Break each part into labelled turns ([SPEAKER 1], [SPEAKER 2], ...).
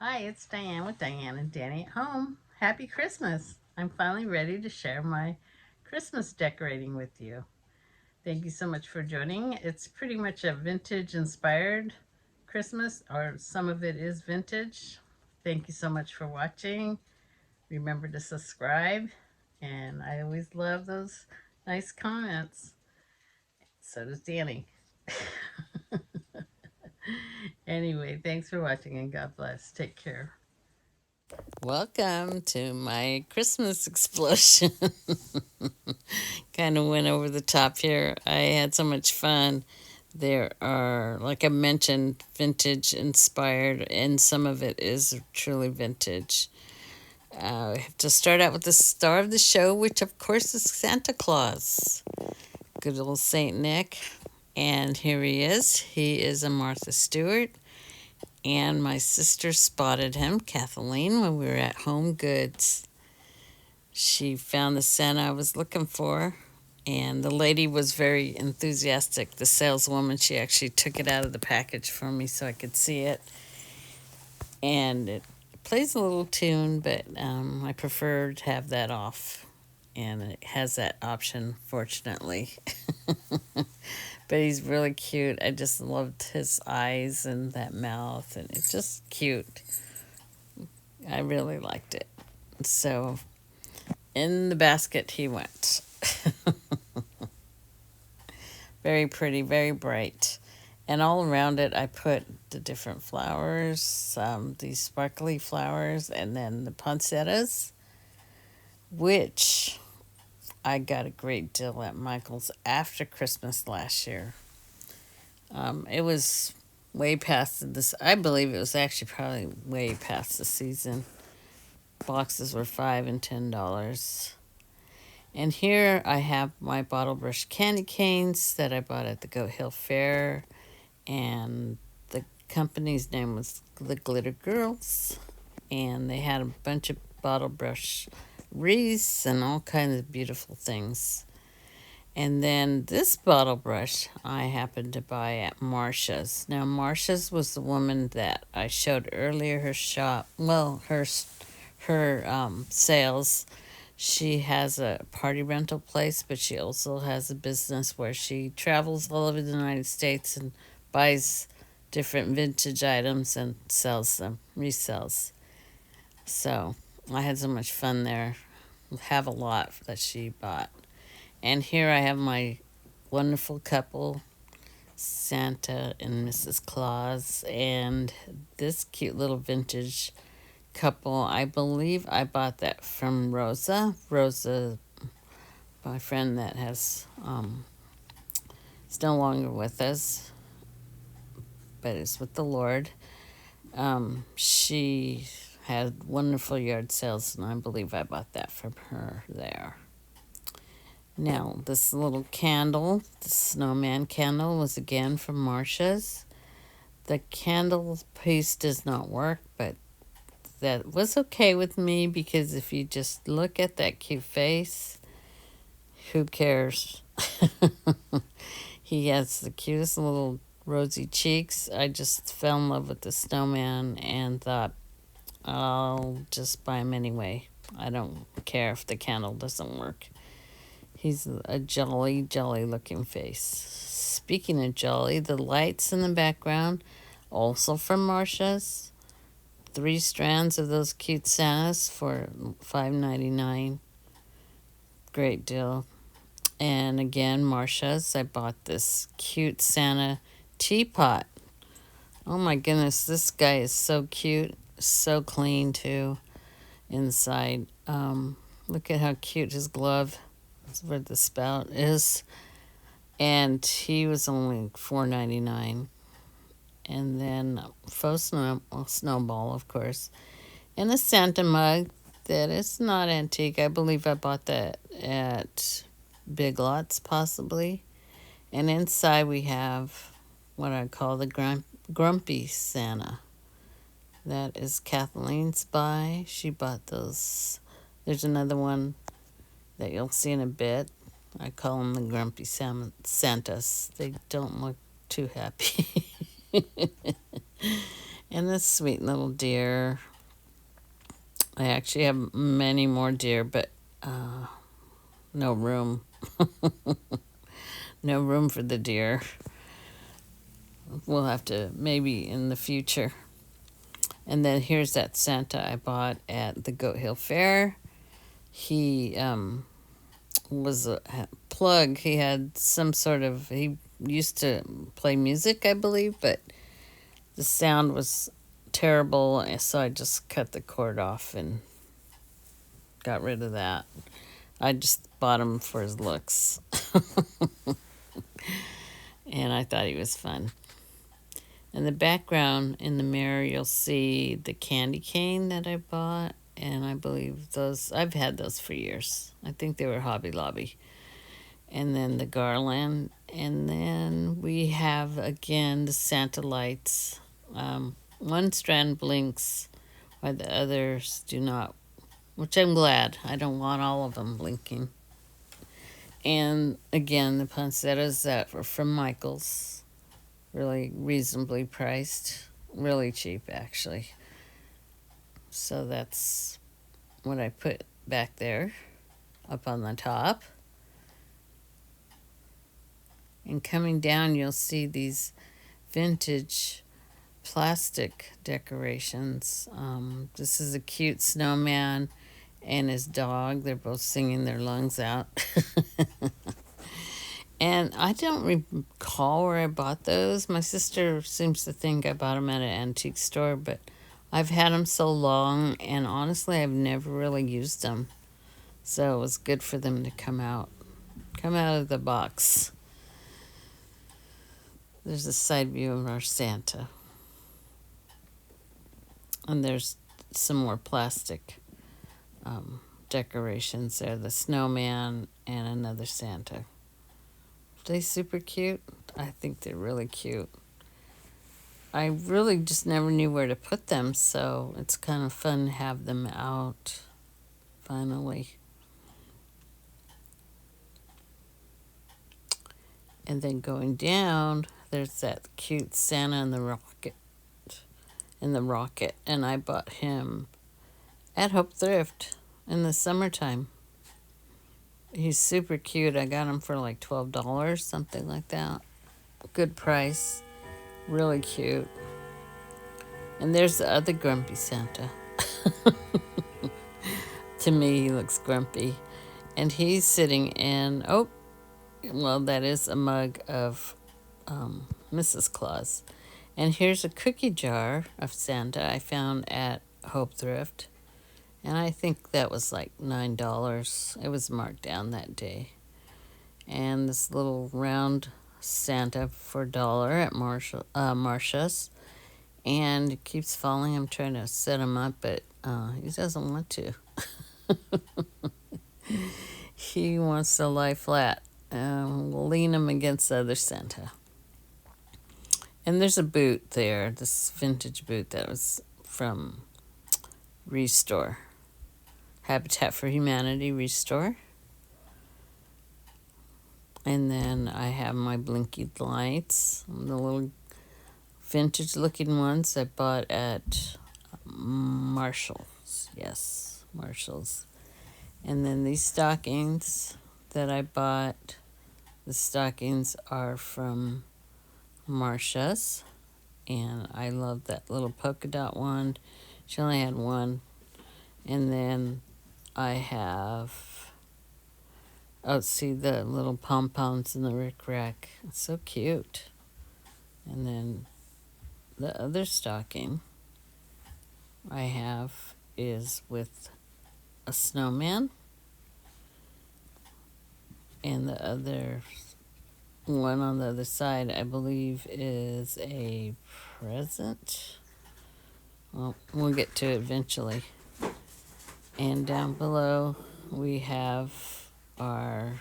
[SPEAKER 1] Hi, it's Diane with Diane and Danny at Home. Happy Christmas! I'm finally ready to share my Christmas decorating with you. Thank you so much for joining. It's pretty much a vintage inspired Christmas, or some of it is vintage. Thank you so much for watching. Remember to subscribe, and I always love those nice comments. So does Danny. Anyway, thanks for watching and God bless. Take care. Welcome to my Christmas explosion. Kind of went over the top here. I had so much fun. There are, like I mentioned, vintage inspired, and some of it is truly vintage. I have to start out with the star of the show, which of course is Santa Claus. Good old Saint Nick. And here he is. He is a Martha Stewart. And my sister spotted him, Kathleen, when we were at Home Goods. She found the Santa I was looking for, and the lady was very enthusiastic. The saleswoman, she actually took it out of the package for me so I could see it. And it plays a little tune, but I prefer to have that off. And it has that option, fortunately. But he's really cute. I just loved his eyes and that mouth, and it's just cute. I really liked it. So in the basket he went. Very pretty, very bright. And all around it, I put the different flowers, these sparkly flowers, and then the poinsettias, which I got a great deal at Michael's after Christmas last year. It was way past this. I believe it was actually probably way past the season. Boxes were $5 and $10. And here I have my bottle brush candy canes that I bought at the Goat Hill Fair. And the company's name was the Glitter Girls. And they had a bunch of bottle brush wreaths and all kinds of beautiful things. And then this bottle brush I happened to buy at Marsha's. Now, Marsha's was the woman that I showed earlier, her shop, well, her sales. She has a party rental place, but she also has a business where she travels all over the United States and buys different vintage items and sells them, resells. So I had so much fun there. Have a lot that she bought. And here I have my wonderful couple, Santa and Mrs. Claus, and this cute little vintage couple. I believe I bought that from Rosa. Rosa, my friend that has is no longer with us, but is with the Lord. She had wonderful yard sales, and I believe I bought that from her there. Now, this little candle, the snowman candle, was again from Marsha's. The candle piece does not work, but that was okay with me because if you just look at that cute face, who cares? He has the cutest little rosy cheeks. I just fell in love with the snowman and thought, I'll just buy him anyway. I don't care if the candle doesn't work. He's a jolly, jolly looking face. Speaking of jolly, the lights in the background, also from Marsha's. 3 strands of those cute Santas for $5.99. Great deal. And again, Marsha's. I bought this cute Santa teapot. Oh my goodness, this guy is so cute. So clean, too, inside. Look at how cute his glove is, where the spout is. And he was only $4.99. And then faux snowball, of course. And a Santa mug that is not antique. I believe I bought that at Big Lots, possibly. And inside we have what I call the Grumpy Santa. That is Kathleen's buy. She bought those. There's another one that you'll see in a bit. I call them the Grumpy Santas. They don't look too happy. And this sweet little deer. I actually have many more deer, but no room. No room for the deer. We'll have to maybe in the future. And then here's that Santa I bought at the Goat Hill Fair. He was a plug. He had some sort of, he used to play music, I believe, but the sound was terrible, so I just cut the cord off and got rid of that. I just bought him for his looks. And I thought he was fun. In the background, in the mirror, you'll see the candy cane that I bought. And I believe those, I've had those for years. I think they were Hobby Lobby. And then the garland. And then we have, again, the Santa lights. One strand blinks while the others do not, which I'm glad. I don't want all of them blinking. And again, the poinsettias that were from Michael's. Really reasonably priced. Really cheap, actually. So that's what I put back there up on the top. And coming down, you'll see these vintage plastic decorations. This is a cute snowman and his dog. They're both singing their lungs out. And I don't recall where I bought those. My sister seems to think I bought them at an antique store, but I've had them so long, and honestly, I've never really used them. So it was good for them to come out of the box. There's a side view of our Santa. And there's some more plastic decorations there. The snowman and another Santa. Are they super cute? I think they're really cute. I really just never knew where to put them, so it's kind of fun to have them out finally. And then going down, there's that cute Santa in the rocket. And I bought him at Hope Thrift in the summertime. He's super cute. I got him for like $12, something like that. Good price. Really cute. And there's the other grumpy Santa. To me, he looks grumpy. And he's sitting in, that is a mug of Mrs. Claus. And here's a cookie jar of Santa I found at Hope Thrift. And I think that was like $9. It was marked down that day. And this little round Santa for $1 at Marsha's. And it keeps falling. I'm trying to set him up, but he doesn't want to. He wants to lie flat. We'll lean him against the other Santa. And there's a boot there, this vintage boot that was from Restore. Habitat for Humanity Restore. And then I have my blinky lights, the little vintage looking ones I bought at Marshall's. Yes, Marshall's. And then these stockings that I bought, the stockings are from Marsha's. And I love that little polka dot one. She only had one. And then I have, see the little pom-poms in the rick-rack. It's so cute. And then the other stocking I have is with a snowman. And the other one on the other side, I believe, is a present. Well, we'll get to it eventually. And down below, we have our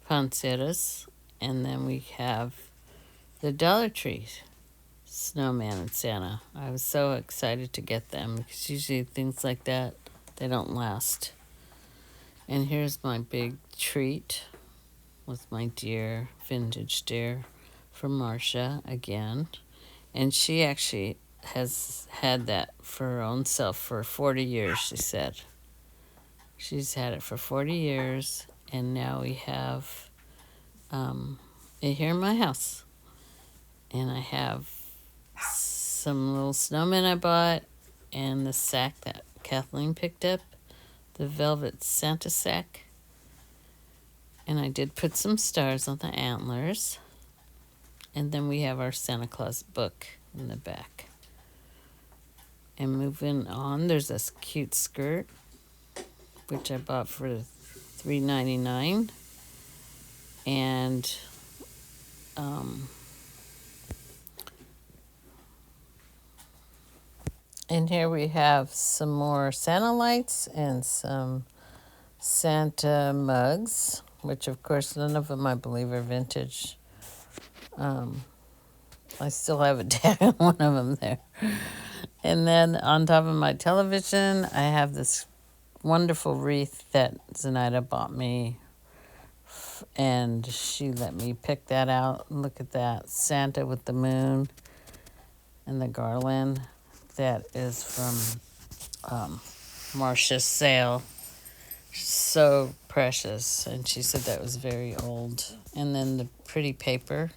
[SPEAKER 1] poinsettias. And then we have the Dollar Tree snowman and Santa. I was so excited to get them because usually things like that, they don't last. And here's my big treat with my deer, vintage deer from Marcia again. And she actually has had that for her own self for 40 years, she said. She's had it for 40 years, and now we have it here in my house. And I have some little snowmen I bought, and the sack that Kathleen picked up, the velvet Santa sack. And I did put some stars on the antlers. And then we have our Santa Claus book in the back. And moving on, there's this cute skirt, which I bought for $3.99. And in here we have some more Santa lights and some Santa mugs, which of course none of them I believe are vintage. I still have a tag on one of them there. And then on top of my television, I have this wonderful wreath that Zenaida bought me, and she let me pick that out. Look at that, Santa with the moon and the garland. That is from Marcia's sale. So precious, and she said that was very old. And then the pretty paper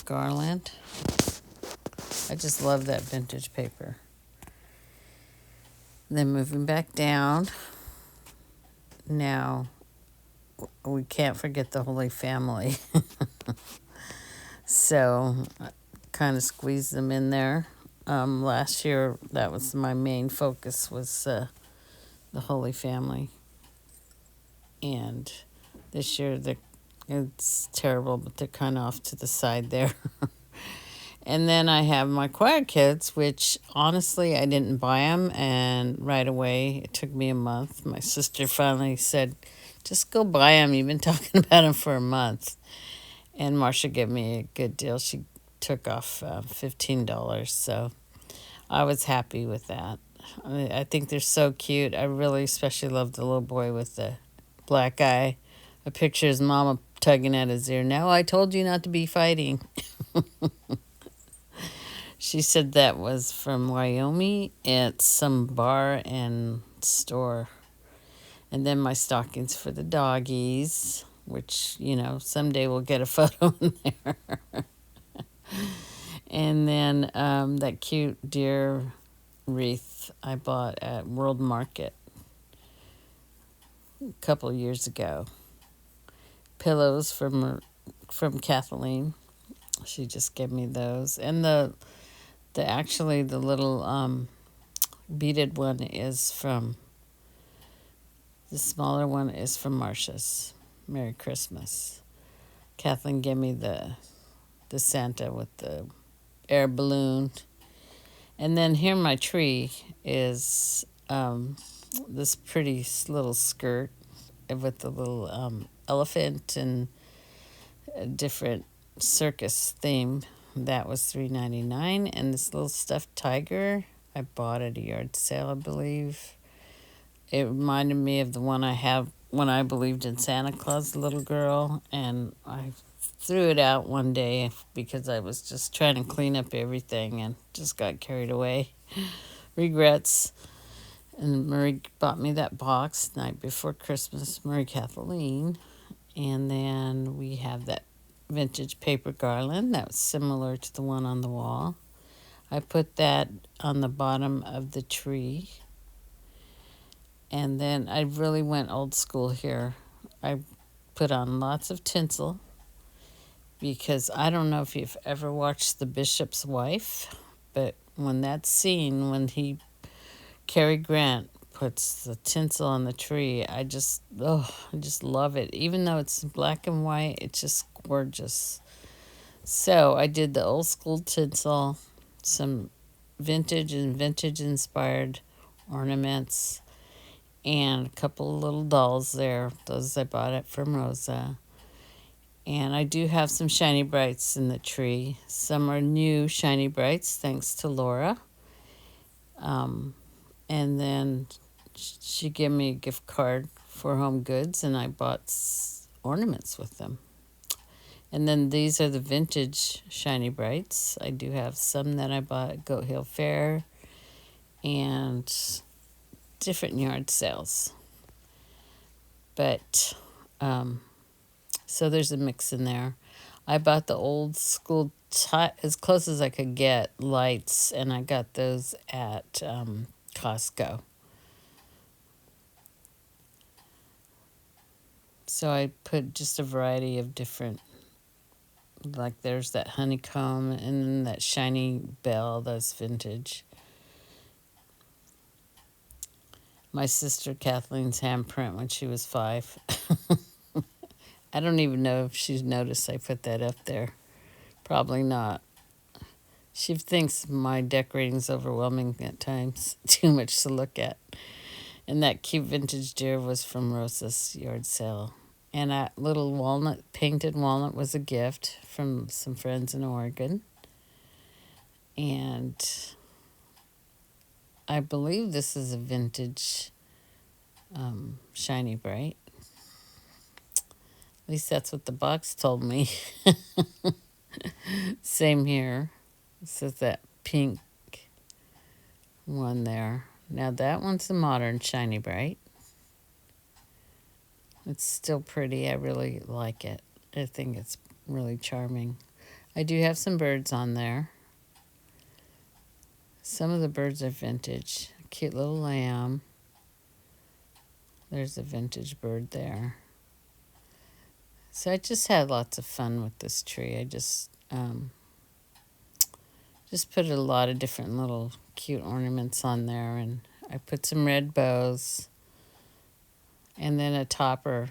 [SPEAKER 1] garland. I just love that vintage paper. Then moving back down, now we can't forget the Holy Family. So I kind of squeezed them in there. Last year, that was my main focus, was the Holy Family. And this year, it's terrible, but they're kind of off to the side there. And then I have my choir kits, which honestly, I didn't buy them. And right away, it took me a month. My sister finally said, just go buy them. You've been talking about them for a month. And Marcia gave me a good deal. She took off $15. So I was happy with that. I think they're so cute. I really especially love the little boy with the black eye. A picture of his mama tugging at his ear. Now I told you not to be fighting. She said that was from Wyoming at some bar and store. And then my stockings for the doggies, which, someday we'll get a photo in there. And then that cute deer wreath I bought at World Market a couple of years ago. Pillows from Kathleen. She just gave me those. And the little beaded one is from, the smaller one is from Marcia's. Merry Christmas. Kathleen gave me the Santa with the air balloon. And then here my tree is this pretty little skirt with the little elephant and a different circus theme. That was $3.99. And this little stuffed tiger I bought at a yard sale, I believe. It reminded me of the one I have when I believed in Santa Claus, the little girl, and I threw it out one day because I was just trying to clean up everything and just got carried away. Regrets. And Marie bought me that box night before Christmas, Marie Kathleen. And then we have that vintage paper garland that was similar to the one on the wall. I put that on the bottom of the tree. And then I really went old school here. I put on lots of tinsel because I don't know if you've ever watched The Bishop's Wife, but when Cary Grant puts the tinsel on the tree, I just love it. Even though it's black and white, it's just gorgeous. So I did the old school tinsel, some vintage inspired ornaments, and a couple of little dolls there. Those I bought it from Rosa. And I do have some shiny brights in the tree. Some are new shiny brights, thanks to Laura. And then she gave me a gift card for Home Goods, and I bought ornaments with them. And then these are the vintage Shiny Brights. I do have some that I bought at Goat Hill Fair and different yard sales. But, so there's a mix in there. I bought the old school, as close as I could get, lights, and I got those at Costco. So I put just a variety of different, like there's that honeycomb and then that shiny bell, that's vintage. My sister Kathleen's handprint when she was 5. I don't even know if she's noticed I put that up there. Probably not. She thinks my decorating's overwhelming at times, too much to look at. And that cute vintage deer was from Rosa's yard sale. And that little walnut, painted walnut, was a gift from some friends in Oregon. And I believe this is a vintage Shiny Bright. At least that's what the box told me. Same here. This is that pink one there. Now that one's a modern Shiny Bright. It's still pretty. I really like it. I think it's really charming. I do have some birds on there. Some of the birds are vintage. A cute little lamb. There's a vintage bird there. So I just had lots of fun with this tree. I just put a lot of different little cute ornaments on there, and I put some red bows and then a topper.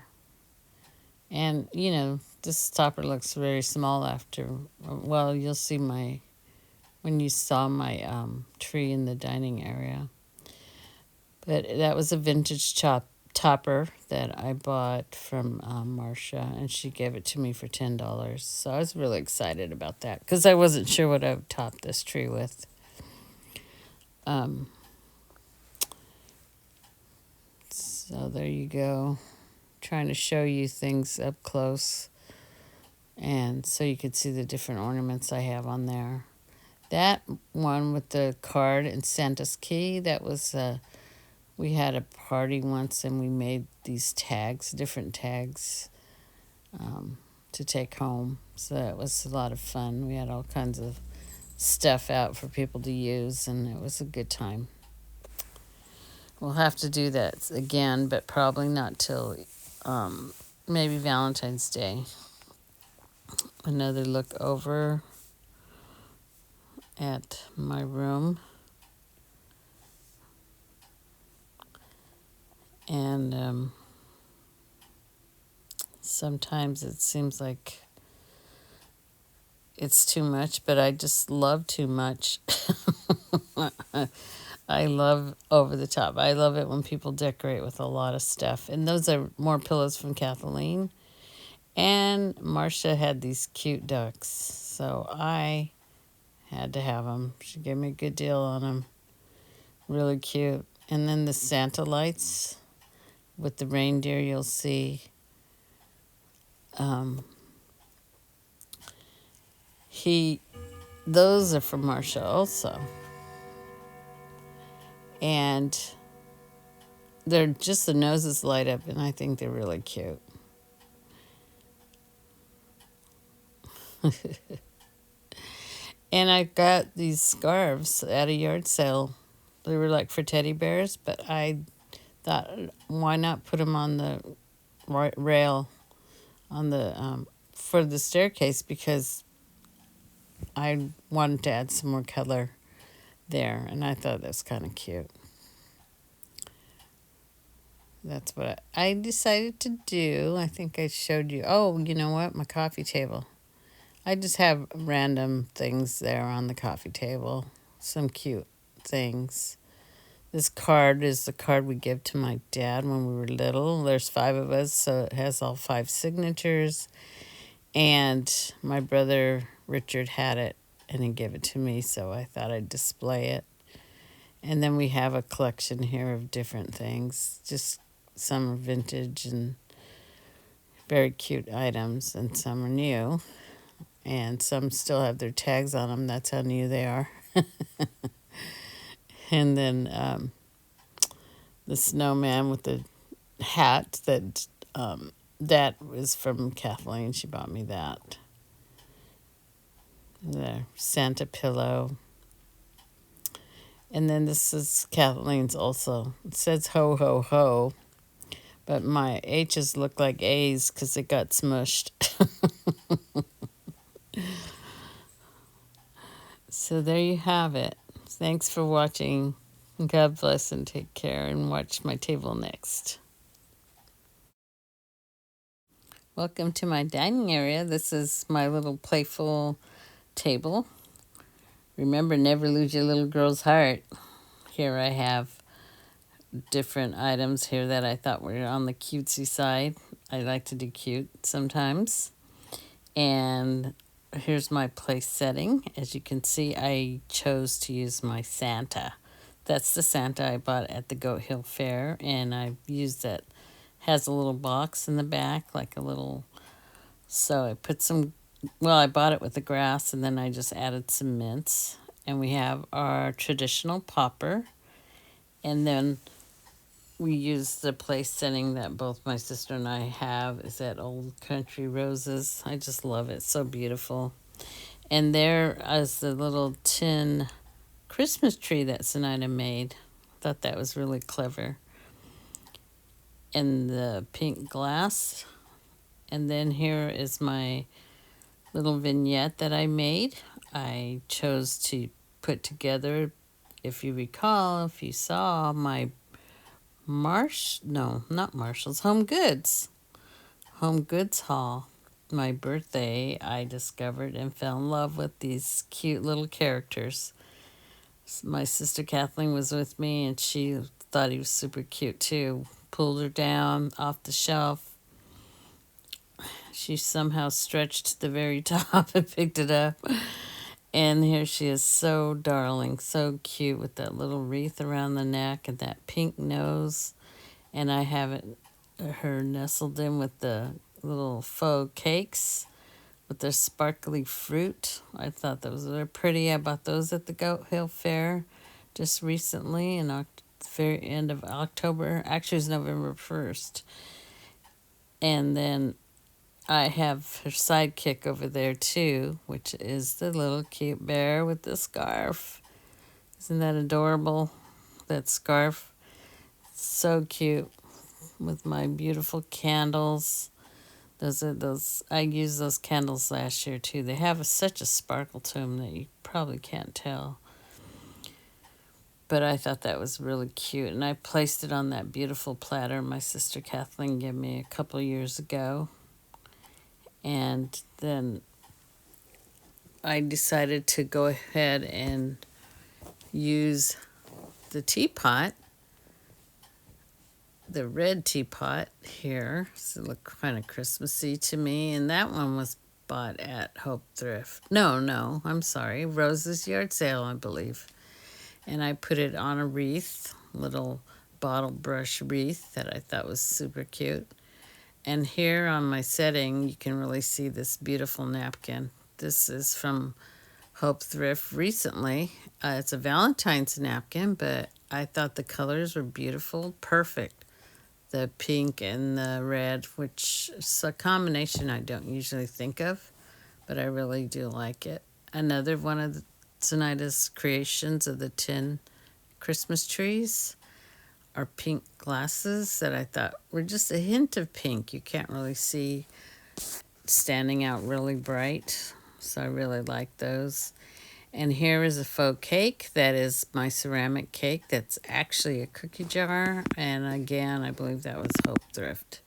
[SPEAKER 1] And, you know, this topper looks very small after, well, you'll see when you saw my tree in the dining area. But that was a vintage topper that I bought from Marcia, and she gave it to me for $10. So I was really excited about that because I wasn't sure what I would top this tree with. So there you go. Trying to show you things up close, and so you could see the different ornaments I have on there. That one with the card and Santa's key, that was we had a party once and we made these tags, different tags, to take home. So that was a lot of fun. We had all kinds of stuff out for people to use, and it was a good time. We'll have to do that again, but probably not till maybe Valentine's Day. Another look over at my room. And sometimes it seems like it's too much, but I just love too much. I love over the top. I love it when people decorate with a lot of stuff. And those are more pillows from Kathleen. And Marcia had these cute ducks, so I had to have them. She gave me a good deal on them. Really cute. And then the Santa lights with the reindeer, you'll see. Those are from Marcia also. And they're just, the noses light up, and I think they're really cute. And I got these scarves at a yard sale. They were like for teddy bears, but I thought, why not put them on the rail on the for the staircase, because I wanted to add some more color there, and I thought that's kind of cute. That's what I decided to do. I think I showed you. Oh, you know what? My coffee table. I just have random things there on the coffee table. Some cute things. This card is the card we give to my dad when we were little. There's 5 of us, so it has all 5 signatures. And my brother Richard had it, and he gave it to me, so I thought I'd display it. And then we have a collection here of different things. Just some are vintage and Very cute items, and some are new, and some still have their tags on them. That's how new they are. And then the snowman with the hat that was from Kathleen. She bought me that. The Santa pillow. And then this is Kathleen's also. It says ho ho ho, but my H's look like A's because it got smushed. So there you have it. Thanks for watching. God bless and take care, and watch my table next. Welcome to my dining area. This is my little playful table. Remember, never lose your little girl's heart. Here I have different items here that I thought were on the cutesy side. I like to do cute sometimes. And here's my place setting. As you can see, I chose to use my Santa. That's the Santa I bought at the Goat Hill Fair, and I've used that. Has a little box in the back, like a little. So I put some. Well, I bought it with the grass, and then I just added some mints. And we have our traditional popper, and then we use the place setting that both my sister and I have. Is that Old Country Roses. I just love it. So beautiful. And there is the little tin Christmas tree that Zenaida made. Thought that was really clever. And the pink glass. And then here is my little vignette that I made. I chose to put together, if you recall, if you saw my not Marshall's, Home Goods haul. My birthday, I discovered and fell in love with these cute little characters. My sister Kathleen was with me, and she thought he was super cute too. Pulled her down off the shelf. She somehow stretched to the very top and picked it up. And here she is, so darling, so cute, with that little wreath around the neck and that pink nose. And I have her nestled in with the little faux cakes with their sparkly fruit. I thought those were pretty. I bought those at the Goat Hill Fair just recently in the very end of October. Actually, it was November 1st. And then I have her sidekick over there too, which is the little cute bear with the scarf. Isn't that adorable? That scarf. So cute, with my beautiful candles. I used those candles last year too. They have such a sparkle to them that you probably can't tell. But I thought that was really cute, and I placed it on that beautiful platter my sister Kathleen gave me a couple years ago. And then I decided to go ahead and use the teapot, the red teapot here. So it looked kind of Christmassy to me. And that one was bought at Hope Thrift. No, I'm sorry. Rose's Yard Sale, I believe. And I put it on a wreath, little bottle brush wreath that I thought was super cute. And here on my setting, you can really see this beautiful napkin. This is from Hope Thrift recently. It's a Valentine's napkin, but I thought the colors were beautiful, perfect. The pink and the red, which is a combination I don't usually think of, but I really do like it. Another one of Zenaida's creations of the tin Christmas trees are pink glasses that I thought were just a hint of pink. You can't really see standing out really bright, so I really like those. And here is a faux cake. That is my ceramic cake. That's actually a cookie jar. And again, I believe that was Hope Thrift.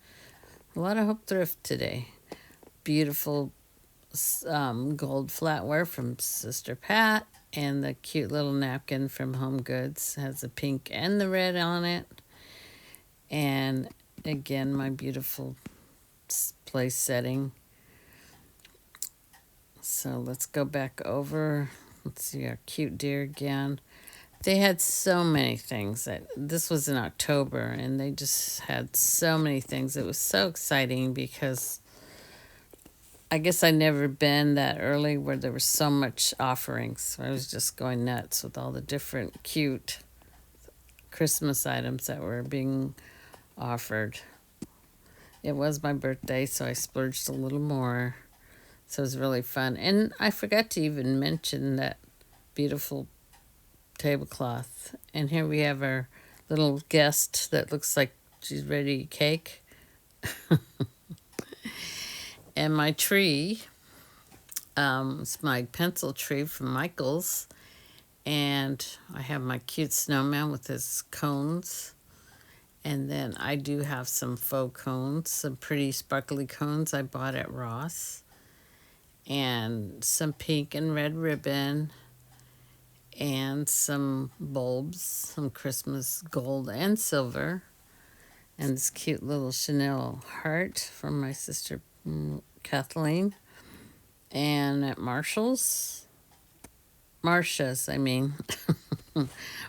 [SPEAKER 1] A lot of Hope Thrift today. Beautiful gold flatware from Sister Pat. And the cute little napkin from Home Goods has the pink and the red on it. And again, my beautiful place setting. So let's go back over. Let's see our cute deer again. They had so many things. That this was in October, and they just had so many things. It was so exciting because I guess I never been that early where there was so much offerings. I was just going nuts with all the different cute Christmas items that were being offered. It was my birthday, so I splurged a little more. So it was really fun. And I forgot to even mention that beautiful tablecloth. And here we have our little guest that looks like she's ready to eat cake. And my tree, it's my pencil tree from Michael's. And I have my cute snowman with his cones. And then I do have some faux cones, some pretty sparkly cones I bought at Ross. And some pink and red ribbon. And some bulbs, some Christmas gold and silver. And this cute little Chanel heart from my sister Kathleen. And at Marsha's, I mean,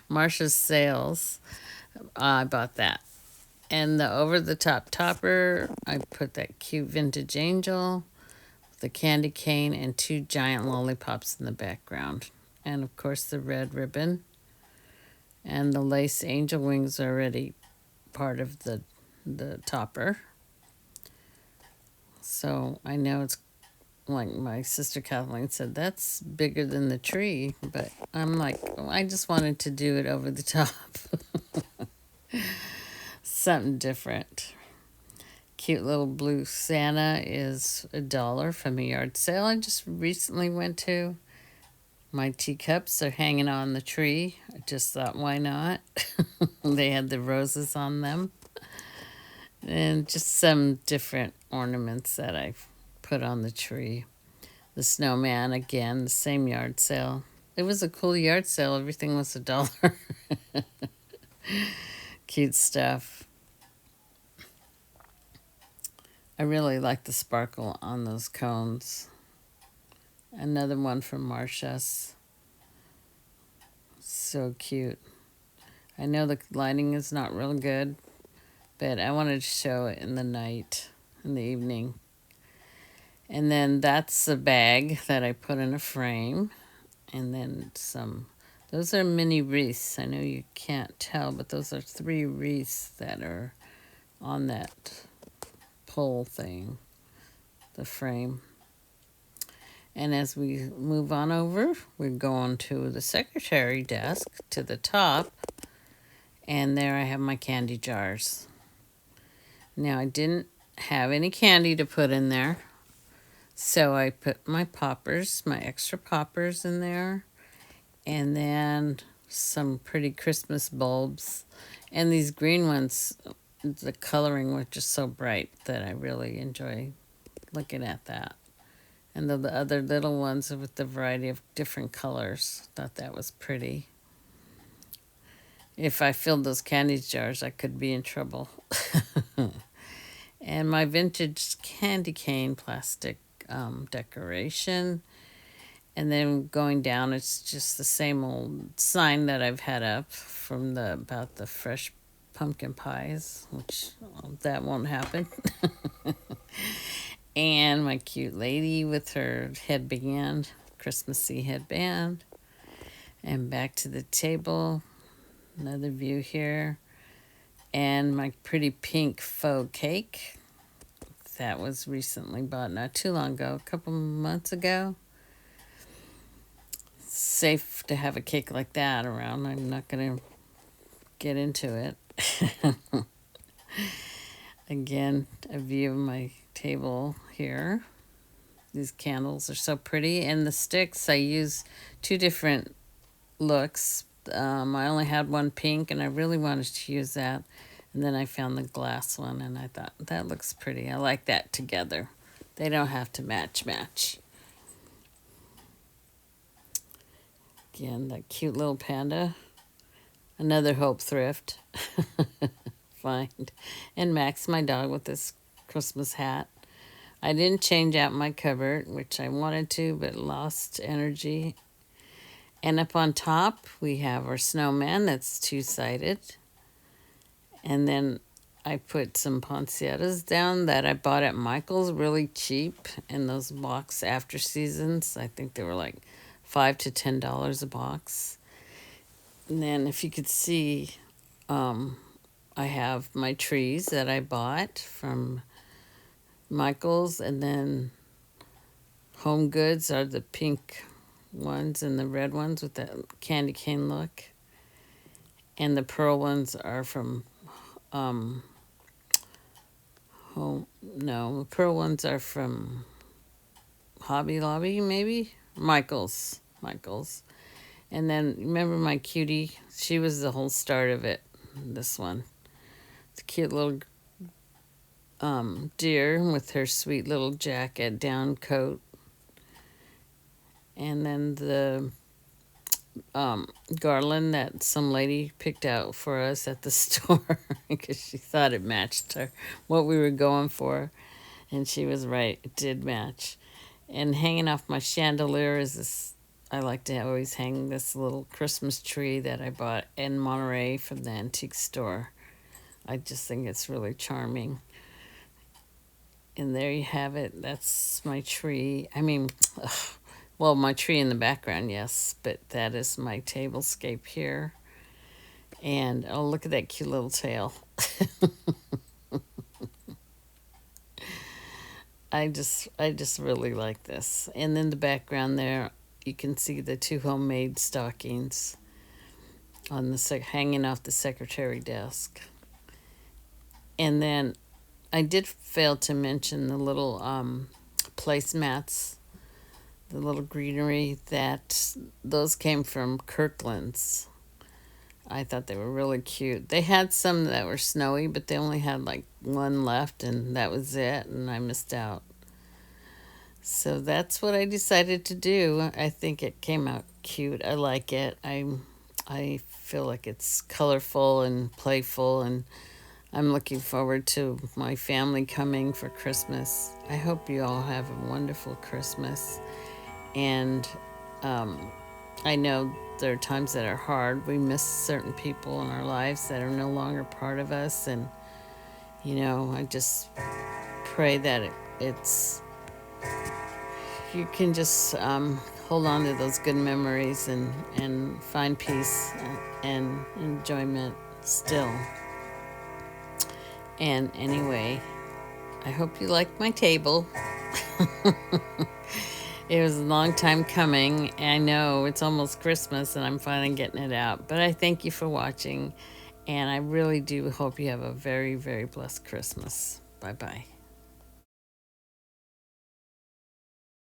[SPEAKER 1] Marsha's sales, I bought that. And the over the top topper, I put that cute vintage angel, the candy cane, and two giant lollipops in the background. And of course, the red ribbon. And the lace angel wings are already part of the topper. So I know it's like my sister Kathleen said, that's bigger than the tree. But I'm like, oh, I just wanted to do it over the top. Something different. Cute little blue Santa is $1 from a yard sale I just recently went to. My teacups are hanging on the tree. I just thought, why not? They had the roses on them. And just some different ornaments that I've put on the tree. The snowman, again, the same yard sale. It was a cool yard sale. Everything was $1. Cute stuff. I really like the sparkle on those cones. Another one from Marsha's. So cute. I know the lighting is not real good, but I wanted to show it in the night, in the evening. And then that's the bag that I put in a frame. And then those are mini wreaths. I know you can't tell, but those are 3 wreaths that are on that pole thing, the frame. And as we move on over, we're going to the secretary desk to the top. And there I have my candy jars. Now I didn't have any candy to put in there. So I put my poppers, my extra poppers in there. And then some pretty Christmas bulbs. And these green ones, the coloring was just so bright that I really enjoy looking at that. And the other little ones with the variety of different colors, thought that was pretty. If I filled those candy jars, I could be in trouble. And my vintage candy cane plastic decoration. And then going down, it's just the same old sign that I've had up from about the fresh pumpkin pies, which that won't happen. And my cute lady with her headband, Christmassy headband. And back to the table, another view here. And my pretty pink faux cake. That was recently bought, not too long ago, a couple months ago. Safe to have a cake like that around. I'm not going to get into it. Again, a view of my table here. These candles are so pretty. And the sticks, I use 2 different looks. I only had one pink, and I really wanted to use that. And then I found the glass one, and I thought, that looks pretty. I like that together. They don't have to match. Again, that cute little panda. Another Hope thrift. Find. And Max, my dog, with this Christmas hat. I didn't change out my cupboard, which I wanted to, but lost energy. And up on top, we have our snowman that's two-sided. And then I put some poinsettias down that I bought at Michael's really cheap in those box after seasons. I think they were like $5 to $10 a box. And then if you could see, I have my trees that I bought from Michael's, and then Home Goods are the pink ones and the red ones with that candy cane look. And the pearl ones are from the pearl ones are from Hobby Lobby, maybe? Michael's. And then remember my cutie? She was the whole start of it. This one. It's a cute little deer with her sweet little jacket down coat. And then the garland that some lady picked out for us at the store because she thought it matched what we were going for. And she was right, it did match. And hanging off my chandelier is this, I like to always hang this little Christmas tree that I bought in Monterey from the antique store. I just think it's really charming. And there you have it. That's my tree. Well, my tree in the background, yes, but that is my tablescape here. And oh, look at that cute little tail. I just really like this. And in the background there, you can see the two homemade stockings on the hanging off the secretary desk. And then I did fail to mention the little placemats, the little greenery those came from Kirkland's. I thought they were really cute. They had some that were snowy, but they only had like one left, and that was it, and I missed out. So that's what I decided to do. I think it came out cute. I like it. I feel like it's colorful and playful, and I'm looking forward to my family coming for Christmas. I hope you all have a wonderful Christmas. And I know there are times that are hard. We miss certain people in our lives that are no longer part of us. And, I just pray that you can just hold on to those good memories and find peace and enjoyment still. And anyway, I hope you like my table. It was a long time coming. I know it's almost Christmas and I'm finally getting it out. But I thank you for watching. And I really do hope you have a very, very blessed Christmas. Bye-bye.